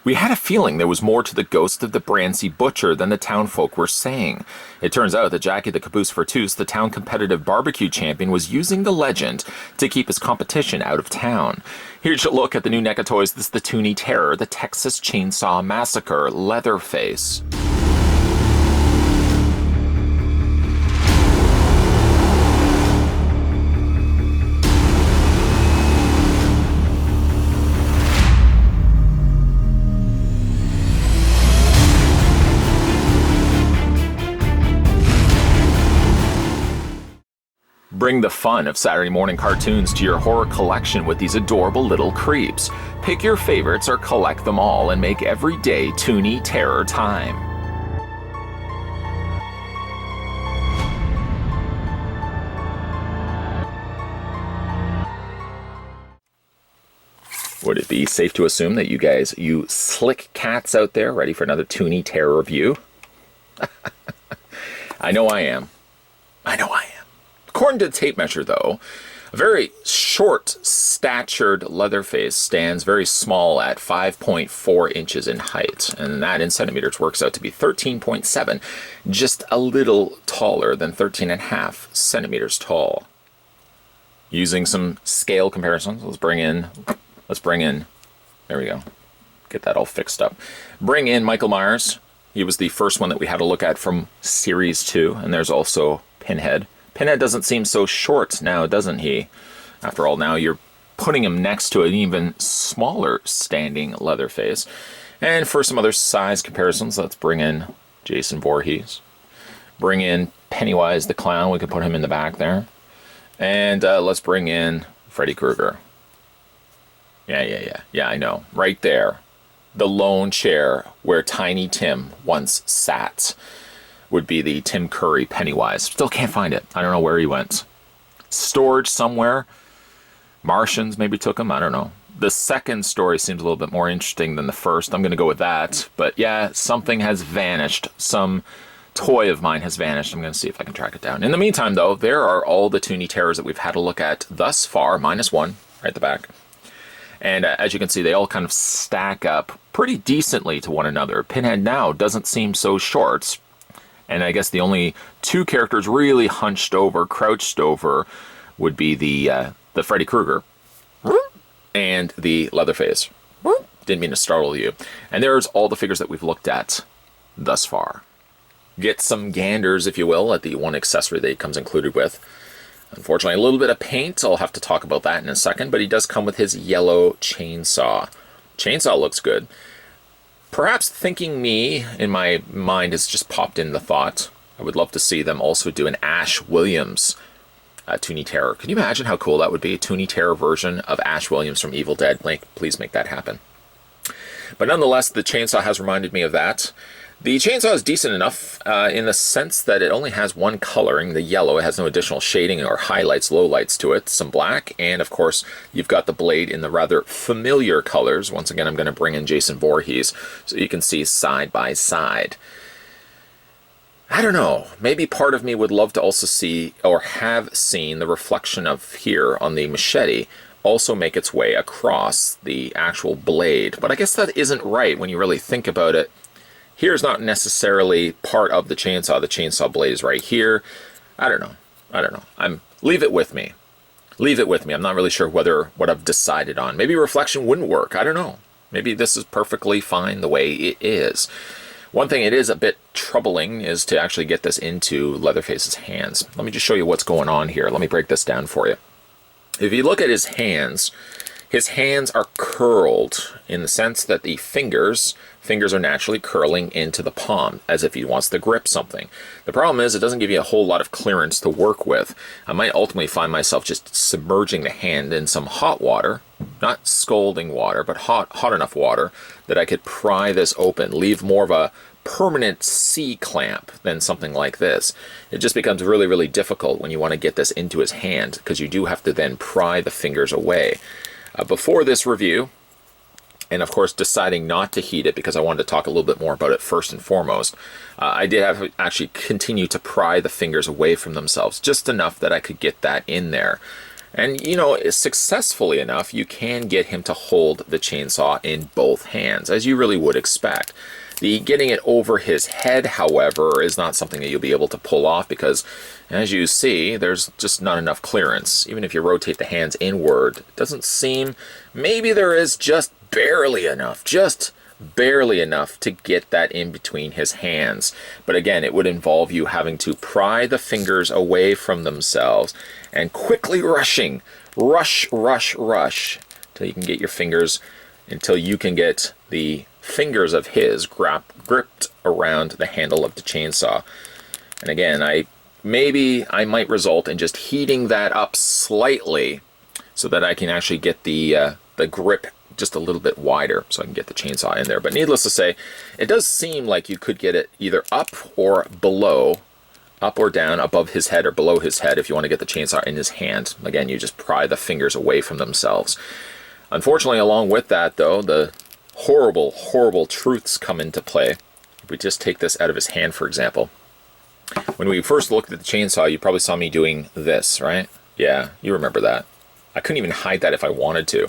We had a feeling there was more to the ghost of the Brancy Butcher than the townfolk were saying. It turns out that Jackie the Caboose Fortuce, the town competitive barbecue champion, was using the legend to keep his competition out of town. Here's a look at the new NECA toys. This is the Toony Terror, the Texas Chainsaw Massacre Leatherface. Bring the fun of Saturday morning cartoons to your horror collection with these adorable little creeps. Pick your favorites or collect them all and make every day Toony Terror time. Would it be safe to assume that you slick cats out there ready for another Toony Terror review? I know I am. According to the tape measure, though, a very short-statured Leatherface stands very small at 5.4 inches in height, and that in centimeters works out to be 13.7, just a little taller than 13.5 centimeters tall. Using some scale comparisons, let's bring in, there we go, get that all fixed up. Bring in Michael Myers. He was the first one that we had a look at from Series 2, and there's also Pinhead. Pinhead doesn't seem so short now, doesn't he? After all, now you're putting him next to an even smaller standing Leatherface. And for some other size comparisons, let's bring in Jason Voorhees. Bring in Pennywise the Clown. We could put him in the back there. And let's bring in Freddy Krueger. Yeah, I know. Right there. The lone chair where Tiny Tim once sat would be the Tim Curry Pennywise. Still can't find it. I don't know where he went. Storage somewhere. Martians maybe took him. I don't know. The second story seems a little bit more interesting than the first. I'm going to go with that. But yeah, something has vanished. Some toy of mine has vanished. I'm going to see if I can track it down. In the meantime, though, there are all the Toony Terrors that we've had a look at thus far. -1 right at the back. And as you can see, they all kind of stack up pretty decently to one another. Pinhead now doesn't seem so short. And I guess the only two characters really hunched over, crouched over, would be the Freddy Krueger and the Leatherface. Didn't mean to startle you. And there's all the figures that we've looked at thus far. Get some ganders, if you will, at the one accessory that he comes included with. Unfortunately, a little bit of paint. I'll have to talk about that in a second. But he does come with his yellow chainsaw. Chainsaw looks good. Perhaps Thinking Me, in my mind, has just popped in the thought. I would love to see them also do an Ash Williams Toony Terror. Can you imagine how cool that would be? A Toony Terror version of Ash Williams from Evil Dead. Please make that happen. But nonetheless, the chainsaw has reminded me of that. The chainsaw is decent enough in the sense that it only has one coloring, the yellow. It has no additional shading or highlights, lowlights to it. Some black, and of course, you've got the blade in the rather familiar colors. Once again, I'm going to bring in Jason Voorhees so you can see side by side. I don't know. Maybe part of me would love to also see, or have seen, the reflection of here on the machete also make its way across the actual blade. But I guess that isn't right when you really think about it. Here's not necessarily part of the chainsaw. The chainsaw blade is right here. I don't know. Leave it with me. I'm not really sure what I've decided on. Maybe reflection wouldn't work. I don't know. Maybe this is perfectly fine the way it is. One thing it is a bit troubling is to actually get this into Leatherface's hands. Let me just show you what's going on here. Let me break this down for you. If you look at his hands are curled in the sense that the fingers are naturally curling into the palm as if he wants to grip something. The problem is it doesn't give you a whole lot of clearance to work with. I might ultimately find myself just submerging the hand in some hot water, not scalding water, but hot enough water that I could pry this open, leave more of a permanent C-clamp than something like this. It just becomes really, really difficult when you want to get this into his hand because you do have to then pry the fingers away. Before this review, and of course deciding not to heat it because I wanted to talk a little bit more about it first and foremost, I did have to actually continue to pry the fingers away from themselves, just enough that I could get that in there. And, you know, successfully enough, you can get him to hold the chainsaw in both hands, as you really would expect. The getting it over his head, however, is not something that you'll be able to pull off because, as you see, there's just not enough clearance. Even if you rotate the hands inward, it doesn't seem... Maybe there is just barely enough to get that in between his hands. But again, it would involve you having to pry the fingers away from themselves and quickly rushing, rush, till you can get your fingers, until you can get the fingers of his gripped around the handle of the chainsaw. And again, I might result in just heating that up slightly so that I can actually get the grip just a little bit wider so I can get the chainsaw in there. But needless to say, it does seem like you could get it either up or below, up or down, above his head or below his head if you want to get the chainsaw in his hand. Again, you just pry the fingers away from themselves. Unfortunately, along with that, though, the horrible, horrible truths come into play. If we just take this out of his hand, for example. When we first looked at the chainsaw, you probably saw me doing this, right? Yeah, you remember that. I couldn't even hide that if I wanted to.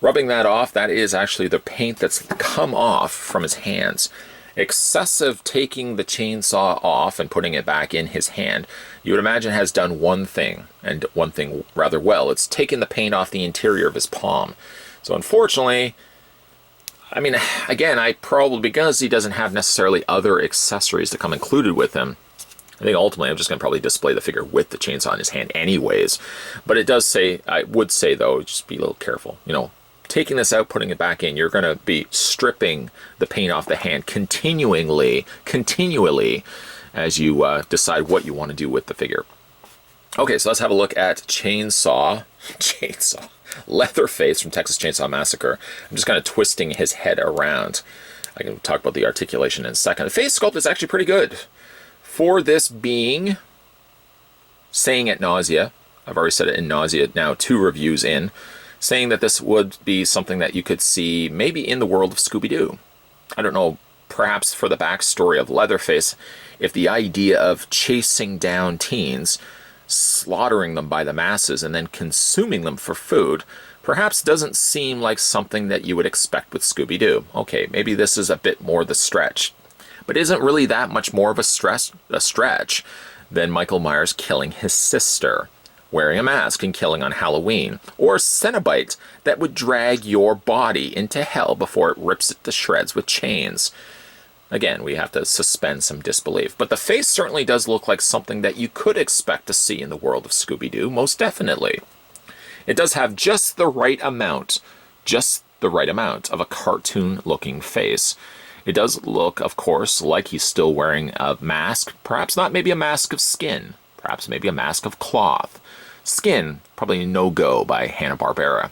Rubbing that off, that is actually the paint that's come off from his hands. Excessive taking the chainsaw off and putting it back in his hand, you would imagine has done one thing, and one thing rather well. It's taken the paint off the interior of his palm. So unfortunately, I mean, again, because he doesn't have necessarily other accessories to come included with him, I think ultimately I'm just going to probably display the figure with the chainsaw in his hand anyways. But it does say, I would say though, just be a little careful. You know, taking this out, putting it back in, you're going to be stripping the paint off the hand continually as you decide what you want to do with the figure. Okay, so let's have a look at Chainsaw Leatherface from Texas Chainsaw Massacre. I'm just kind of twisting his head around. I can talk about the articulation in a second. The face sculpt is actually pretty good. For this being, saying at nausea, I've already said it in nausea now 2 reviews in, saying that this would be something that you could see maybe in the world of Scooby-Doo. I don't know, perhaps for the backstory of Leatherface, if the idea of chasing down teens, slaughtering them by the masses, and then consuming them for food, perhaps doesn't seem like something that you would expect with Scooby-Doo. Okay, maybe this is a bit more the stretch, but isn't really that much more of a stretch than Michael Myers killing his sister, wearing a mask and killing on Halloween, or Cenobite that would drag your body into hell before it rips it to shreds with chains. Again, we have to suspend some disbelief, but the face certainly does look like something that you could expect to see in the world of Scooby-Doo, most definitely. It does have just the right amount of a cartoon-looking face. It does look, of course, like he's still wearing a mask, perhaps not maybe a mask of skin, perhaps maybe a mask of cloth. Skin, probably a no-go by Hanna-Barbera.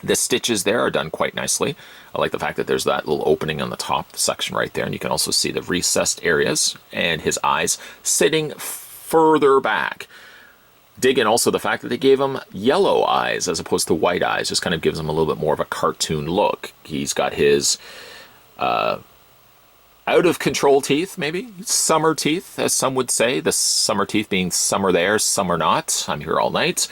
The stitches there are done quite nicely. I like the fact that there's that little opening on the top section right there, and you can also see the recessed areas and his eyes sitting further back. Dig in also the fact that they gave him yellow eyes as opposed to white eyes. Just kind of gives him a little bit more of a cartoon look. He's got his out-of-control teeth, maybe? Summer teeth, as some would say. The summer teeth being some are there, some are not. I'm here all night.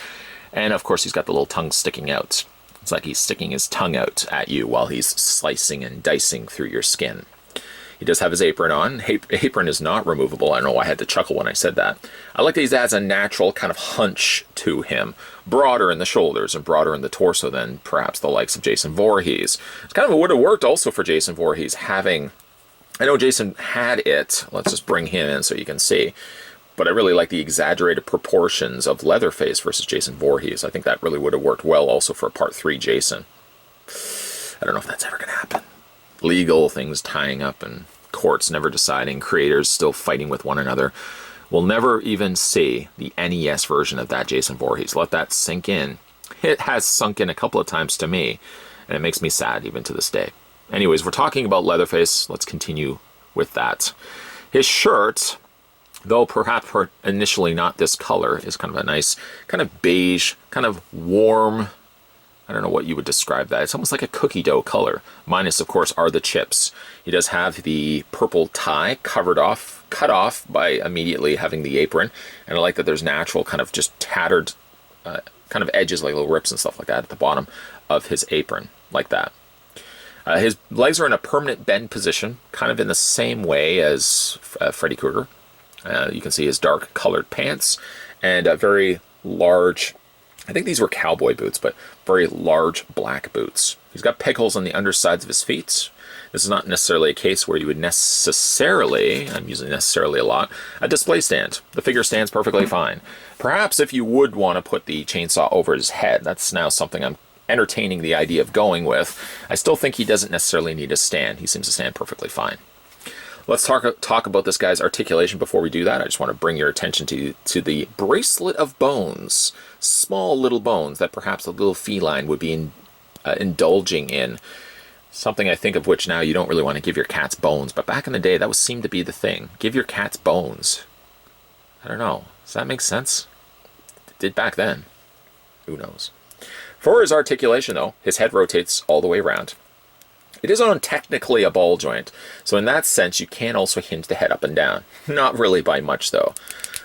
And of course he's got the little tongue sticking out. It's like he's sticking his tongue out at you while he's slicing and dicing through your skin. He does have his apron on. Apron is not removable. I don't know why I had to chuckle when I said that. I like that he adds a natural kind of hunch to him. Broader in the shoulders and broader in the torso than perhaps the likes of Jason Voorhees. It's kind of would have worked also for Jason Voorhees having... I know Jason had it. Let's just bring him in so you can see. But I really like the exaggerated proportions of Leatherface versus Jason Voorhees. I think that really would have worked well also for a Part 3 Jason. I don't know if that's ever going to happen. Legal things tying up and courts never deciding, creators still fighting with one another. We'll never even see the NES version of that Jason Voorhees. Let that sink in. It has sunk in a couple of times to me, and it makes me sad even to this day. Anyways, we're talking about Leatherface. Let's continue with that. His shirt, though perhaps initially not this color, is kind of a nice, kind of beige, kind of warm, I don't know what you would describe that. It's almost like a cookie dough color. Minus, of course, are the chips. He does have the purple tie cut off by immediately having the apron. And I like that there's natural kind of just tattered kind of edges, like little rips and stuff like that at the bottom of his apron, like that. His legs are in a permanent bend position, kind of in the same way as Freddy Krueger. You can see his dark colored pants and very large, I think these were cowboy boots, but very large black boots. He's got peg holes on the undersides of his feet. This is not necessarily a case where you would necessarily, I'm using necessarily a lot, a display stand. The figure stands perfectly fine. Perhaps if you would want to put the chainsaw over his head, that's now something I'm entertaining the idea of going with. I still think he doesn't necessarily need a stand. He seems to stand perfectly fine. Let's talk about this guy's articulation. Before we do that, I just want to bring your attention to the bracelet of bones. Small little bones that perhaps a little feline would be indulging in. Something I think of which now you don't really want to give your cats bones, but back in the day that seemed to be the thing. Give your cats bones. I don't know. Does that make sense? It did back then. Who knows? For his articulation though, his head rotates all the way around. It is on technically a ball joint, so in that sense you can also hinge the head up and down. Not really by much though.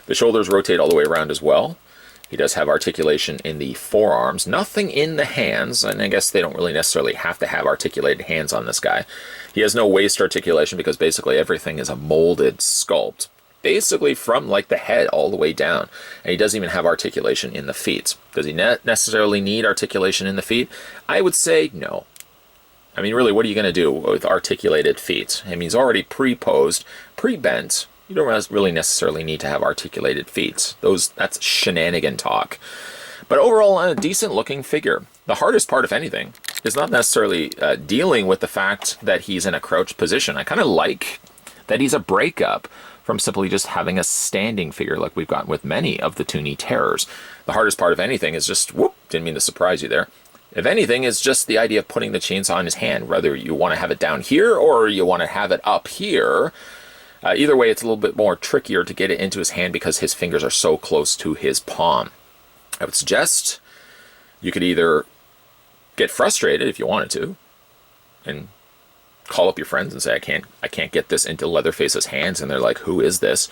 The shoulders rotate all the way around as well. He does have articulation in the forearms, nothing in the hands, and I guess they don't really necessarily have to have articulated hands on this guy. He has no waist articulation because basically everything is a molded sculpt, basically from like the head all the way down. And he doesn't even have articulation in the feet. Does he necessarily need articulation in the feet? I would say no. I mean, really, what are you going to do with articulated feet? I mean, he's already pre-posed, pre-bent. You don't really necessarily need to have articulated feet. That's shenanigan talk. But overall, a decent-looking figure. The hardest part, if anything, is not necessarily dealing with the fact that he's in a crouched position. I kind of like that he's a breakup from simply just having a standing figure like we've gotten with many of the Toony Terrors. The hardest part, if anything, is just, whoop, didn't mean to surprise you there. If anything, is just the idea of putting the chainsaw in his hand, whether you want to have it down here or you want to have it up here. Either way, it's a little bit more trickier to get it into his hand because his fingers are so close to his palm. I would suggest you could either get frustrated if you wanted to and call up your friends and say, I can't get this into Leatherface's hands, and they're like, who is this?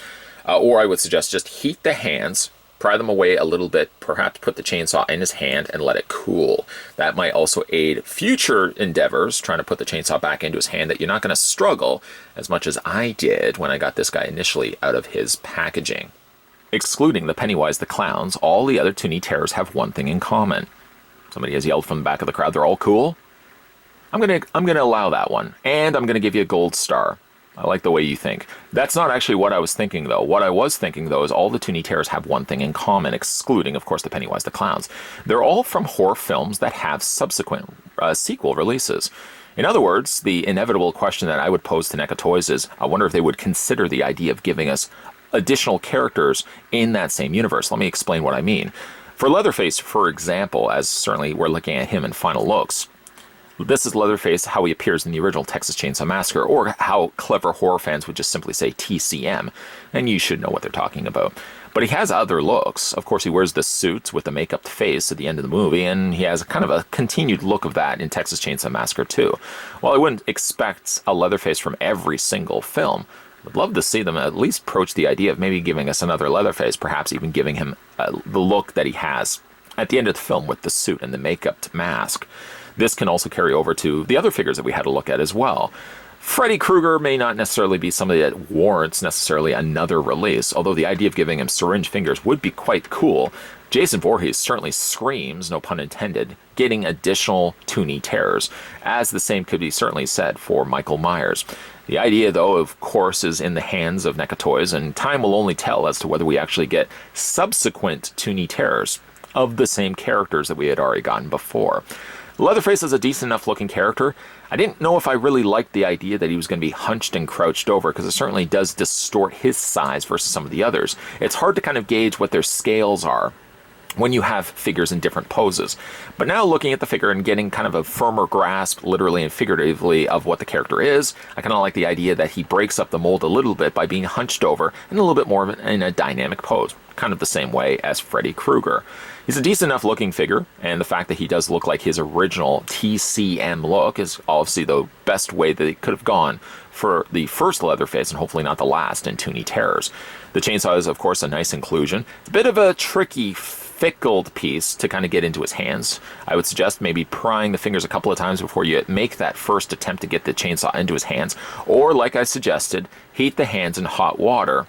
Or I would suggest just heat the hands, pry them away a little bit, perhaps put the chainsaw in his hand and let it cool. That might also aid future endeavors, trying to put the chainsaw back into his hand, that you're not going to struggle as much as I did when I got this guy initially out of his packaging. Excluding the Pennywise the Clowns, all the other Toony Terrors have one thing in common. Somebody has yelled from the back of the crowd, they're all cool. I'm gonna allow that one, and I'm gonna give you a gold star. I like the way you think. That's not actually what I was thinking, though. What I was thinking, though, is all the Toony Terrors have one thing in common, excluding, of course, the Pennywise the Clowns. They're all from horror films that have subsequent sequel releases. In other words, the inevitable question that I would pose to NECA Toys is, I wonder if they would consider the idea of giving us additional characters in that same universe. Let me explain what I mean. For Leatherface, for example, as certainly we're looking at him in final looks, this is Leatherface, how he appears in the original Texas Chainsaw Massacre, or how clever horror fans would just simply say TCM, and you should know what they're talking about. But he has other looks. Of course, he wears the suit with the makeup face at the end of the movie, and he has kind of a continued look of that in Texas Chainsaw Massacre too. While I wouldn't expect a Leatherface from every single film, I'd love to see them at least approach the idea of maybe giving us another Leatherface, perhaps even giving him the look that he has at the end of the film with the suit and the makeup mask. This can also carry over to the other figures that we had a look at as well. Freddy Krueger may not necessarily be somebody that warrants necessarily another release, although the idea of giving him syringe fingers would be quite cool. Jason Voorhees certainly screams, no pun intended, getting additional Toony Terrors, as the same could be certainly said for Michael Myers. The idea, though, of course, is in the hands of NECA Toys, and time will only tell as to whether we actually get subsequent Toony Terrors of the same characters that we had already gotten before. Leatherface is a decent enough looking character. I didn't know if I really liked the idea that he was going to be hunched and crouched over, because it certainly does distort his size versus some of the others. It's hard to kind of gauge what their scales are when you have figures in different poses. But now looking at the figure and getting kind of a firmer grasp, literally and figuratively, of what the character is, I kind of like the idea that he breaks up the mold a little bit by being hunched over and a little bit more in a dynamic pose, kind of the same way as Freddy Krueger. He's a decent enough looking figure, and the fact that he does look like his original TCM look is obviously the best way that it could have gone for the first Leatherface, and hopefully not the last in Toony Terrors. The chainsaw is, of course, a nice inclusion. It's a bit of a tricky fickled piece to kind of get into his hands. I would suggest maybe prying the fingers a couple of times before you make that first attempt to get the chainsaw into his hands. Or, like I suggested, heat the hands in hot water.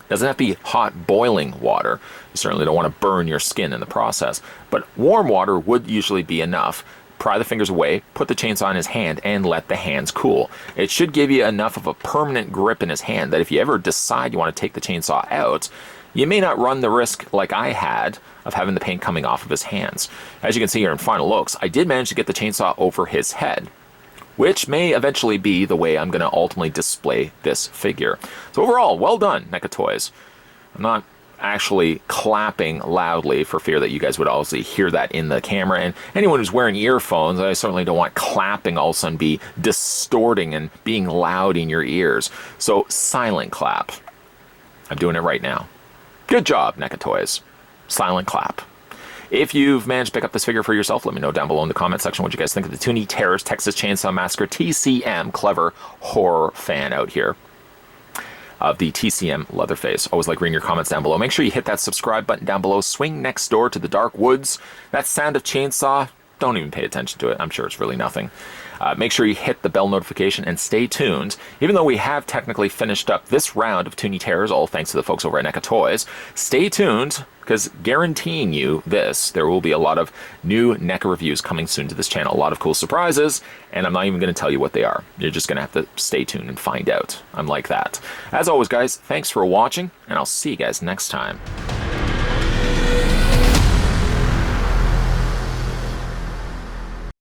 Doesn't have to be hot boiling water. You certainly don't want to burn your skin in the process. But warm water would usually be enough. Pry the fingers away, put the chainsaw in his hand, and let the hands cool. It should give you enough of a permanent grip in his hand that if you ever decide you want to take the chainsaw out, you may not run the risk, like I had, of having the paint coming off of his hands. As you can see here in final looks, I did manage to get the chainsaw over his head, which may eventually be the way I'm going to ultimately display this figure. So overall, well done, NECA Toys. I'm not actually clapping loudly for fear that you guys would obviously hear that in the camera, and anyone who's wearing earphones, I certainly don't want clapping all of a sudden be distorting and being loud in your ears. So silent clap. I'm doing it right now. Good job, NECA Toys. Silent clap. If you've managed to pick up this figure for yourself, let me know down below in the comment section what you guys think of the Toony Terrors Texas Chainsaw Massacre TCM. Clever horror fan out here of the TCM Leatherface. Always like reading your comments down below. Make sure you hit that subscribe button down below. Swing next door to the dark woods. That sound of chainsaw, don't even pay attention to it. I'm sure it's really nothing. Make sure you hit the bell notification and stay tuned. Even though we have technically finished up this round of Toony Terrors, all thanks to the folks over at NECA Toys, stay tuned, because guaranteeing you this, there will be a lot of new NECA reviews coming soon to this channel. A lot of cool surprises, and I'm not even going to tell you what they are. You're just going to have to stay tuned and find out. I'm like that. As always, guys, thanks for watching, and I'll see you guys next time.